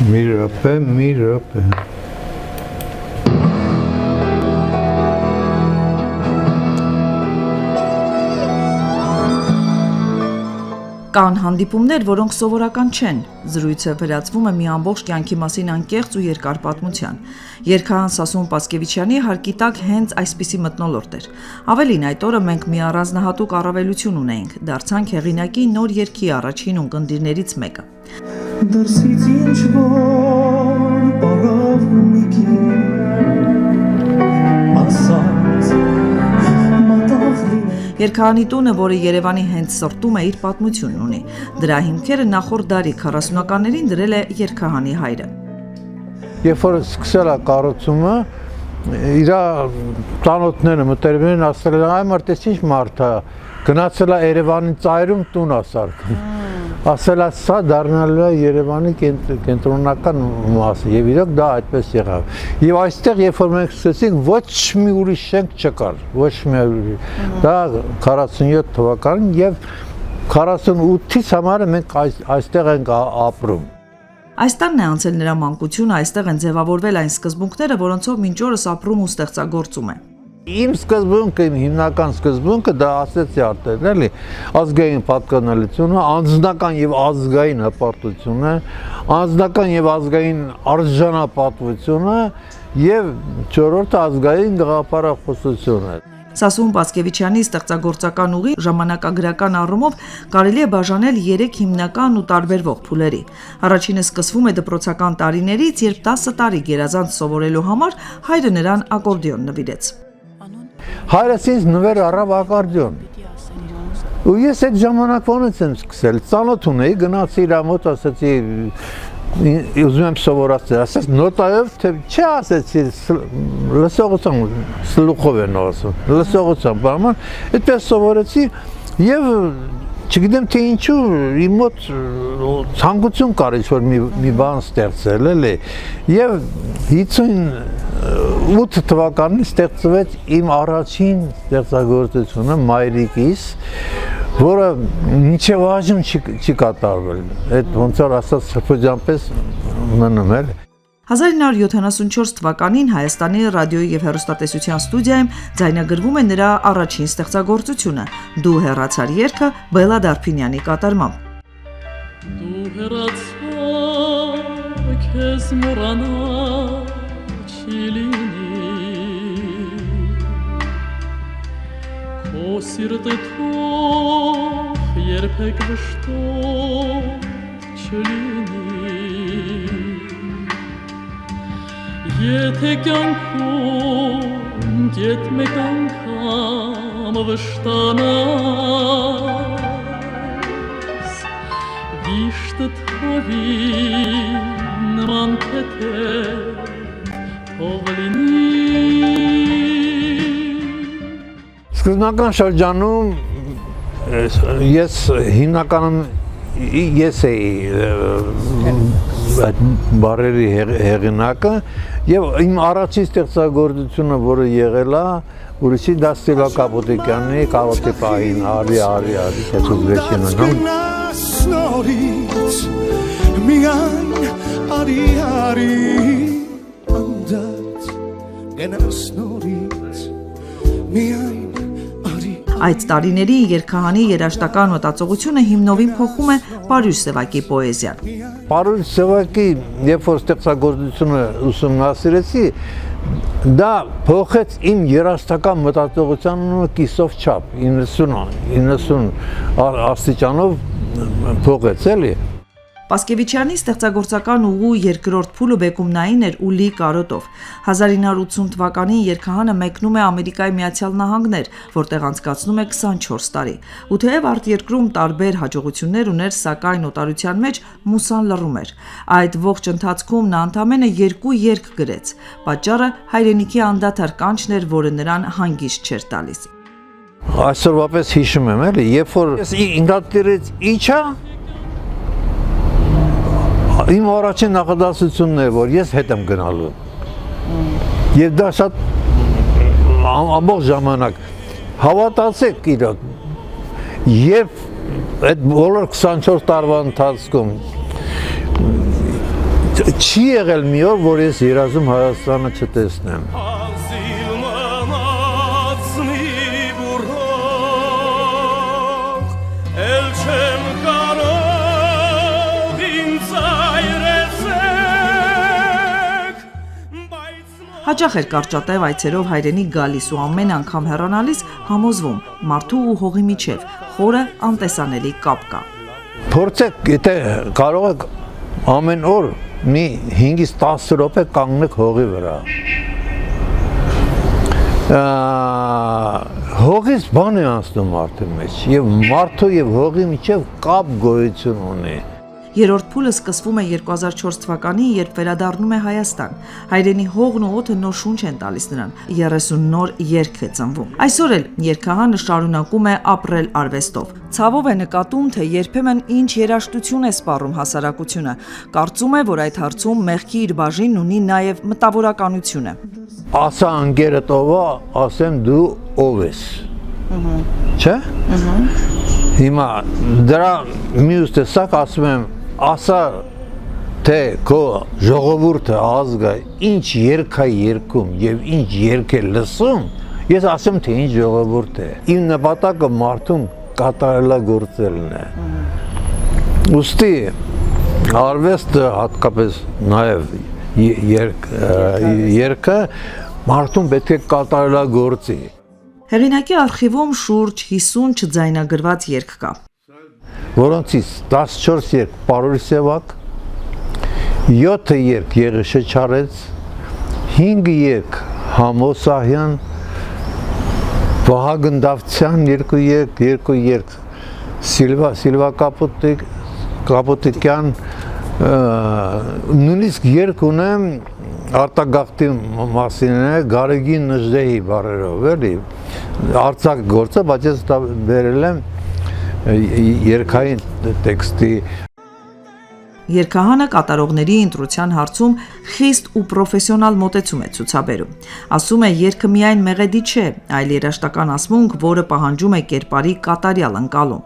Մի րոպե։ Կան հանդիպումներ, որոնք սովորական չեն, զրույցը վերածվում է մի ամբողջ կյանքի մասին անկեղծ ու երկար պատմության։ Երգահան Սասուն Պասկևիչյանի հարկի տակ հենց այսպիսի մթնոլորտ էր։ Ավելին, այդ օրը մենք մի առանձնահատուկ առավելություն ունեինք, դարձանք հեղինակի նոր երգի առաջին ունկնդիրներից մեկը։ Դրսից ինչ-որ բարավ մի ասած մատաղ Երգահանի տունը, որը Երևանի հենց սրտում է, իր պատմությունն ունի։ Դրա հիմքերը նախորդ դարի 40-ականներին դրել է երգահանի հայրը։ Երբ որ սկսել է կառուցումը, իր ծանոթները մտերիմներն են ասել են, այ մարդ ինչ մարդ է, գնացել է Երևանի ծայրում տուն է սարքում։ Ասել է, սա դառնալու է Երևանի կենտրոնական մասը, եւ իրոք դա այդպես եղավ։ Եվ այստեղ, երբ որ մենք սկսեցինք, ոչ մի ուրիշ շենք չկար, ոչ մի ուրիշ։ Դա 47 թվականին եւ 48-ից համարը մենք այստեղ ենք ապրում։ Այս տանն է անցել նրա մանկությունը, այստեղ են ձևավորվել այն սկզբունքները, որոնցով մինչ օրս ապրում ու ստեղծագործում է։ Իմ սկզբունքը, իմ հիմնական սկզբունքը դա ասեցի արդեն, էլի, ազգային պատկանելությունը, անձնական եւ ազգային հպարտությունը, անձնական եւ ազգային արժանապատվությունը եւ չորրորդը ազգային գաղափարախոսությունը։ Սասուն Պասկևիչյանի ստեղծագործական ուղի ժամանակագրական առումով կարելի է բաժանել 3 հիմնական ու տարբերվող փուլերի։ Առաջինը սկսվում է դպրոցական տարիներից, երբ 10 տարի գերազանց սովորելու համար հայրը նրան ակորդեոն նվիրեց։ Հայրս ինձ նվեր առավ ակորդեոն։ Ու ես այդ ժամանակվանից եմ սկսել, ծանոթ ունեի, գնացի իր մոտ, ասեցի, ուզում եմ սովորացնել, ասեց նոտայով, թե չէ ասեցի, լսողությամբ, սլուխով են ասում, լսողությամբ, բանման, այդպես սովորեցի եւ չգիտեմ թե ինչու իմ մոտ ցանկություն կար ինչ-որ մի բան ստեղծել, էլի, եւ 58 թվականին ստեղծվեց իմ առաջին ստեղծագործությունը մայրիկիս, որը մինչև այժմ չի կատարվել, այդ ոնց որ ասած սրբոջան պես մնում էր։ 1974 թվականին Հայաստանի ռադիոյի եւ հեռուստատեսության ստուդիայում ձայնագրվում է նրա առաջին ստեղծագործությունը՝ «Դու հեռացար» երգը Բելլա Դարփինյանի կատարմամբ։ Դու հեռացար, քեզ մոռանալ չի լինի, քո սիրտը թող երբեք վշտով չլինի, եթե կյանքում գետ մեկ անգամ վշտանաս, վիշտը թովի նման թեթև թող լինի։ Սկզբնական շրջանում ես հիմնականում ես էի այդ բարերի հեղինակը եւ իմ առաջին ստեղծագործությունը, որը եղել է, ուրիշի դա Ստիլա Կապուտիկյանի «Կարոտի պահին», արի, քեզ վերջին անգամ։ Միայն արի անդած գնաս նորից միայն Այդ տարիների երգահանի երաժշտական մտածողությունը հիմնովին փոխում է Պարույր Սևակի պոեզիան։ Պարույր Սևակի, երբ որ ստեղծագործությունը ուսումնասիրեցի, դա փոխեց իմ երաժշտական մտածողության կիսով չափ, 90 աստիճանով փոխեց, էլի։ Պասկևիչյանի ստեղծագործական ուղու երկրորդ փուլը բեկումնային էր ու լի կարոտով։ 1980 թվականին երգահանը մեկնում է Ամերիկայի Միացյալ Նահանգներ, որտեղ անցկացնում է 24 տարի։ Ու թեև արտերկրում տարբեր հաջողություններ ուներ, սակայն օտարության մեջ մուսան լռում էր։ Այդ ողջ ընթացքում նա ընդամենը 2 երգ գրեց։ Պատճառը հայրենիքի անդադար կանչն էր, որը նրան հանգիստ չէր տալիս։ Այսօրվա պես հիշում եմ, էլի, երբ որ ինքնատիրից իջա, իմ առաջին նախադասությունն էր, որ ես հետ եմ գնալու։ Եվ դա շատ ամբողջ ժամանակ հավատացեք իրոք, երբ այդ բոլոր 24 տարվա ընթացքում Չի եղել մի օր, որ ես երազում Հայաստանը չտեսնեմ։ Ազիլմանացնի բուրող, էլ չեմ կարող ինձ այրեցեք, բայց Հաճախ էր կարճատև այցերով հայրենիք գալիս ու ամեն անգամ հեռանալիս համոզվում մարդու ու հողի միջև խորը անտեսանելի կապ կա։ Փորձեք, եթե կարող եք ամեն օր մի 5-ից 10 րոպե կանգնեք հողի վրա։ Հողից բան է անցնում մարդու մեջ եւ մարդու եւ հողի միջև կապ գոյություն ունի։ Երրորդ փուլը սկսվում է 2004 թվականին, երբ վերադառնում է Հայաստան։ Հայրենի հողն ու օդը նոր շունչ են տալիս նրան, 30 նոր երգ է ծնվում։ Այսօր էլ երգահանը շարունակում է ապրել արվեստով։ Ցավով է նկատում, թե երբեմն ինչ երաժշտություն է սպառում հասարակությունը։ Կարծում է, որ այդ հարցում մեղքի իր բաժինն ունի նաև մտավորականությունը։ Ասա անգերդ ով է, ասեմ դու ով ես։ Չէ՞։ Հիմա դրա մյուս տեսակ ասում եմ, ասա թե քո ժողովուրդը ազգը ինչ երգ է երգում եւ ինչ երգ է լսում, ես ասեմ թե ինչ ժողովուրդ է։ Իմ նպատակը մարդուն կատարելագործելն է։ Ուստի արվեստը հատկապես նաեւ երգը մարդուն պետք է կատարելագործի։ Հեղինակի արխիվում շուրջ 50 չձայնագրված երգ կա։ Որոնցից 14 երգ Պարուրի Սևակ, 7 երգ Եղիշե Չարեց, 5 երգ Համոսահյան, Վահագն Դավթյան 2 երգ Սիլվա Կապուտիկյան, նույնիսկ երգ ունեմ արտագաղթի մասին է Գարեգին Նժդեհի բառերով, էլի արձակ գործը, բայց ես դա բերել եմ երգային տեքստի։ Երգահանը կատարողների ընտրության հարցում խիստ ու պրոֆեսիոնալ մոտեցում է ցուցաբերում։ Ասում է, երգը միայն մեղեդի չէ, այլ երաժշտական ասմունք, որը պահանջում է կերպարի կատարյալ ընկալում։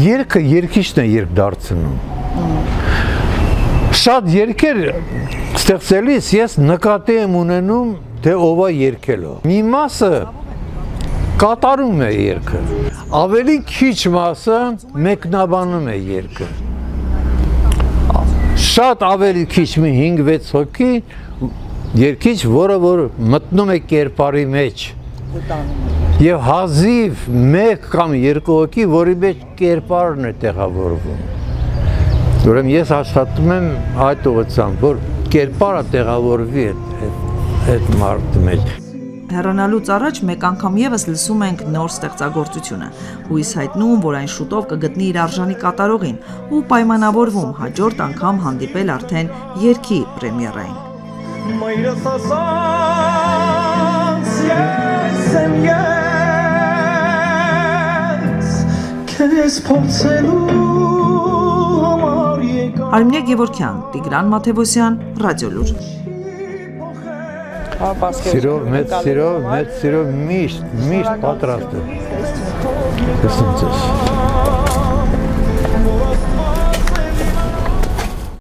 Երգը երգիչն է երբ դարձնում։ Շատ երգեր ստեղծելիս ես նկատի եմ ունենում, թե ով է երգելով։ Մի մասը կատարում է երգը, ավելի քիչ մասը մեկնաբանում է երգը։ Շատ ավելի քիչ մի 5-6 հոգի երգիչ, որը որ մտնում է կերպարի մեջ։ Եվ հազիվ 1 կամ 2 հոգի, որի մեջ կերպարն է տեղավորվում։ Ուրեմն ես աշխատում եմ այդ ուղղությամբ, որ կերպարը տեղավորվի այդ մարդու մեջ։ Հեռանալուց առաջ մեկ անգամ եւս լսում ենք նոր ստեղծագործությունը։ Հույս հայտնում, որ այն շուտով կգտնի իր արժանի կատարողին ու պայմանավորվում հաջորդ անգամ հանդիպել արդեն երգի պրեմիերային։ Մայրս ասաց ես եմ ես, քեզ փորձելու համար եկա։ Արմինե Գևորգյան, Տիգրան Մաթևոսյան, Ռադիոլուր։ Սիրով, մեծ սիրով, միշտ պատրաստ եմ։